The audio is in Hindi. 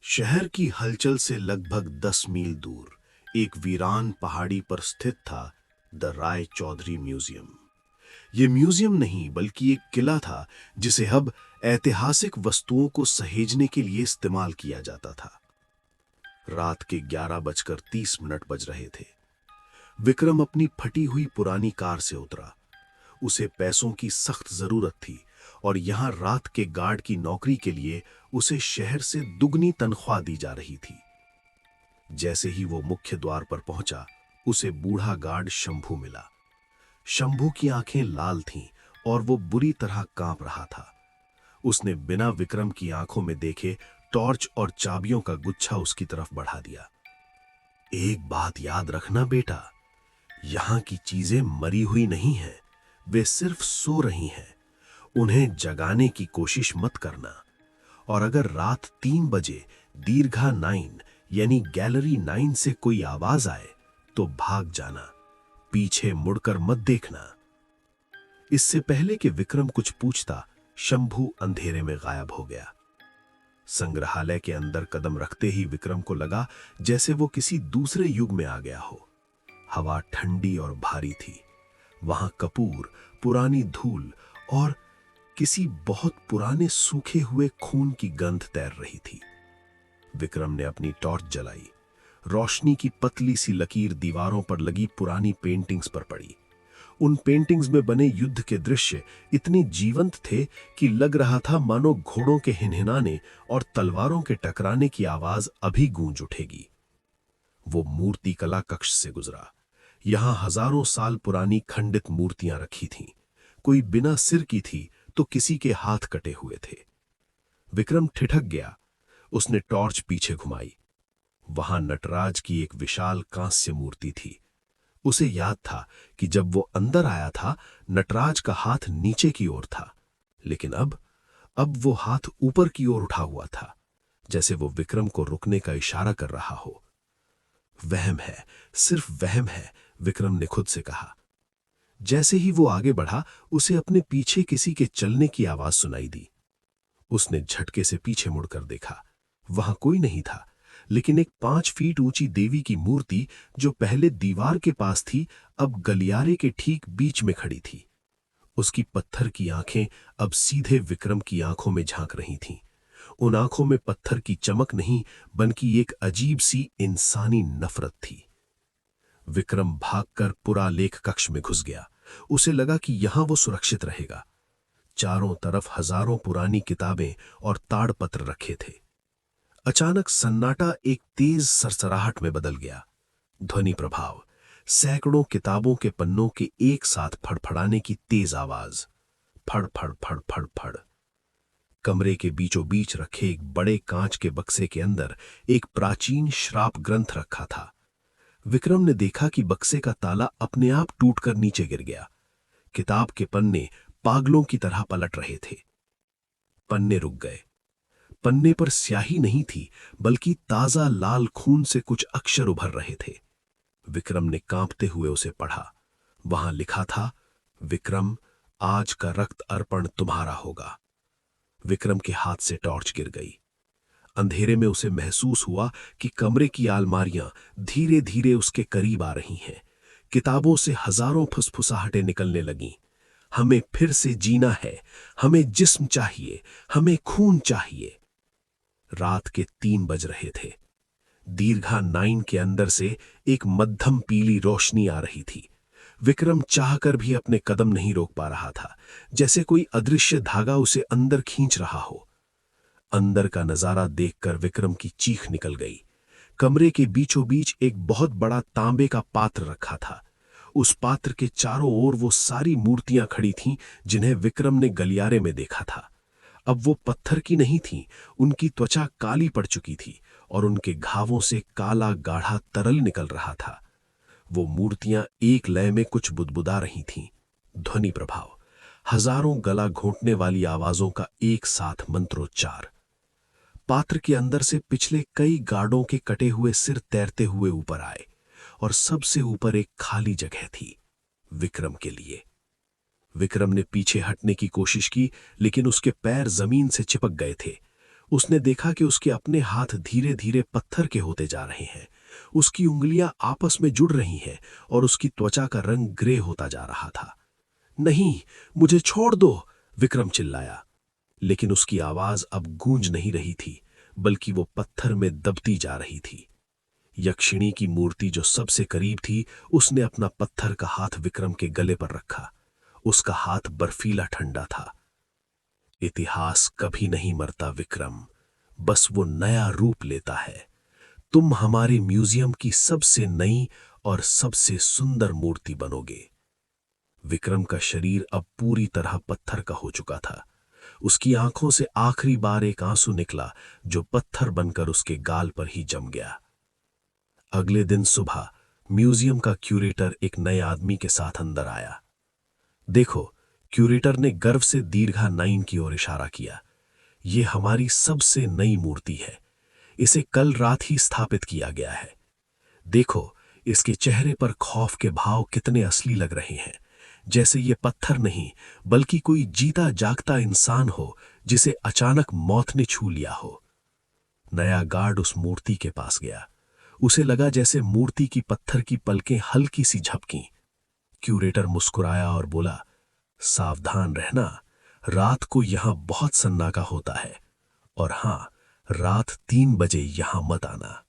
शहर की हलचल से लगभग 10 मील दूर एक वीरान पहाड़ी पर स्थित था द राय चौधरी म्यूजियम। ये म्यूजियम नहीं बल्कि एक किला था जिसे अब ऐतिहासिक वस्तुओं को सहेजने के लिए इस्तेमाल किया जाता था। रात के 11:30 बज रहे थे। विक्रम अपनी फटी हुई पुरानी कार से उतरा। उसे पैसों की सख्त जरूरत थी और यहां रात के गार्ड की नौकरी के लिए उसे शहर से दुगनी तनख्वाह दी जा रही थी। जैसे ही वो मुख्य द्वार पर पहुंचा, उसे बूढ़ा गार्ड शंभू मिला। शंभू की आंखें लाल थीं और वो बुरी तरह कांप रहा था। उसने बिना विक्रम की आंखों में देखे टॉर्च और चाबियों का गुच्छा उसकी तरफ बढ़ा दिया। एक बात याद रखना बेटा, यहां की चीजें मरी हुई नहीं हैं, वे सिर्फ सो रही हैं। उन्हें जगाने की कोशिश मत करना। और अगर रात 3 बजे दीर्घा 9 यानी गैलरी 9 से कोई आवाज आए तो भाग जाना, पीछे मुड़कर मत देखना। इससे पहले कि विक्रम कुछ पूछता, शंभू अंधेरे में गायब हो गया। संग्रहालय के अंदर कदम रखते ही विक्रम को लगा जैसे वो किसी दूसरे युग में आ गया हो। हवा ठंडी और भारी थी। वहां कपूर, पुरानी धूल और किसी बहुत पुराने सूखे हुए खून की गंध तैर रही थी। विक्रम ने अपनी टॉर्च जलाई। रोशनी की पतली सी लकीर दीवारों पर लगी पुरानी पेंटिंग्स पर पड़ी। उन पेंटिंग्स में बने युद्ध के दृश्य इतने जीवंत थे कि लग रहा था मानो घोड़ों के हिनहिनाने और तलवारों के टकराने की आवाज अभी गूंज उठेगी। वो मूर्ति कला कक्ष से गुजरा। यहां हजारों साल पुरानी खंडित मूर्तियां रखी थीं। कोई बिना सिर की थी तो किसी के हाथ कटे हुए थे। विक्रम ठिठक गया। उसने टॉर्च पीछे घुमाई। वहां नटराज की एक विशाल कांस्य मूर्ति थी। उसे याद था कि जब वो अंदर आया था, नटराज का हाथ नीचे की ओर था, लेकिन अब वो हाथ ऊपर की ओर उठा हुआ था, जैसे वो विक्रम को रुकने का इशारा कर रहा हो। वहम है, सिर्फ वहम है, विक्रम ने खुद से कहा। जैसे ही वो आगे बढ़ा, उसे अपने पीछे किसी के चलने की आवाज सुनाई दी। उसने झटके से पीछे मुड़कर देखा। वहां कोई नहीं था, लेकिन एक 5 फीट ऊंची देवी की मूर्ति जो पहले दीवार के पास थी, अब गलियारे के ठीक बीच में खड़ी थी। उसकी पत्थर की आंखें अब सीधे विक्रम की आंखों में झांक रही थीं। उन आंखों में पत्थर की चमक नहीं, बल्कि एक अजीब सी इंसानी नफरत थी। विक्रम भागकर पुरालेख कक्ष में घुस गया। उसे लगा कि यहां वो सुरक्षित रहेगा। चारों तरफ हजारों पुरानी किताबें और ताड़पत्र रखे थे। अचानक सन्नाटा एक तेज सरसराहट में बदल गया। ध्वनि प्रभाव, सैकड़ों किताबों के पन्नों के एक साथ फड़फड़ाने की तेज आवाज। फड़ फड़ फड़ फड़ फड़। कमरे के बीचों बीच रखे एक बड़े कांच के बक्से के अंदर एक प्राचीन श्राप ग्रंथ रखा था। विक्रम ने देखा कि बक्से का ताला अपने आप टूटकर नीचे गिर गया। किताब के पन्ने पागलों की तरह पलट रहे थे। पन्ने रुक गए। पन्ने पर स्याही नहीं थी, बल्कि ताजा लाल खून से कुछ अक्षर उभर रहे थे। विक्रम ने कांपते हुए उसे पढ़ा। वहां लिखा था, विक्रम, आज का रक्त अर्पण तुम्हारा होगा। विक्रम के हाथ से टॉर्च गिर गई। अंधेरे में उसे महसूस हुआ कि कमरे की अलमारियां धीरे धीरे उसके करीब आ रही हैं। किताबों से हजारों फुसफुसाहटें निकलने लगीं। हमें फिर से जीना है, हमें जिस्म चाहिए, हमें खून चाहिए। रात के 3 बज रहे थे। दीर्घा 9 के अंदर से एक मध्यम पीली रोशनी आ रही थी। विक्रम चाहकर भी अपने कदम नहीं रोक पा रहा था, जैसे कोई अदृश्य धागा उसे अंदर खींच रहा हो। अंदर का नजारा देखकर विक्रम की चीख निकल गई। कमरे के बीचों बीच एक बहुत बड़ा तांबे का पात्र रखा था। उस पात्र के चारों ओर वो सारी मूर्तियां खड़ी थीं जिन्हें विक्रम ने गलियारे में देखा था। अब वो पत्थर की नहीं थीं, उनकी त्वचा काली पड़ चुकी थी और उनके घावों से काला गाढ़ा तरल निकल रहा था। वो मूर्तियां एक लय में कुछ बुदबुदा रही थीं। ध्वनि प्रभाव, हजारों गला घोंटने वाली आवाजों का एक साथ मंत्रोच्चार। पात्र के अंदर से पिछले कई गार्डों के कटे हुए सिर तैरते हुए ऊपर आए और सबसे ऊपर एक खाली जगह थी, विक्रम के लिए। विक्रम ने पीछे हटने की कोशिश की, लेकिन उसके पैर जमीन से चिपक गए थे। उसने देखा कि उसके अपने हाथ धीरे धीरे पत्थर के होते जा रहे हैं। उसकी उंगलियां आपस में जुड़ रही हैं और उसकी त्वचा का रंग ग्रे होता जा रहा था। नहीं, मुझे छोड़ दो, विक्रम चिल्लाया। लेकिन उसकी आवाज अब गूंज नहीं रही थी, बल्कि वो पत्थर में दबती जा रही थी। यक्षिणी की मूर्ति जो सबसे करीब थी, उसने अपना पत्थर का हाथ विक्रम के गले पर रखा। उसका हाथ बर्फीला ठंडा था। इतिहास कभी नहीं मरता विक्रम, बस वो नया रूप लेता है। तुम हमारे म्यूजियम की सबसे नई और सबसे सुंदर मूर्ति बनोगे। विक्रम का शरीर अब पूरी तरह पत्थर का हो चुका था। उसकी आंखों से आखिरी बार एक आंसू निकला, जो पत्थर बनकर उसके गाल पर ही जम गया। अगले दिन सुबह म्यूजियम का क्यूरेटर एक नए आदमी के साथ अंदर आया। देखो, क्यूरेटर ने गर्व से दीर्घा 9 की ओर इशारा किया। ये हमारी सबसे नई मूर्ति है। इसे कल रात ही स्थापित किया गया है। देखो, इसके चेहरे पर खौफ के भाव कितने असली लग रहे हैं, जैसे ये पत्थर नहीं बल्कि कोई जीता जागता इंसान हो जिसे अचानक मौत ने छू लिया हो। नया गार्ड उस मूर्ति के पास गया। उसे लगा जैसे मूर्ति की पत्थर की पलकें हल्की सी झपकीं। क्यूरेटर मुस्कुराया और बोला, सावधान रहना, रात को यहां बहुत सन्नाटा होता है। और हां, रात 3 बजे यहां मत आना।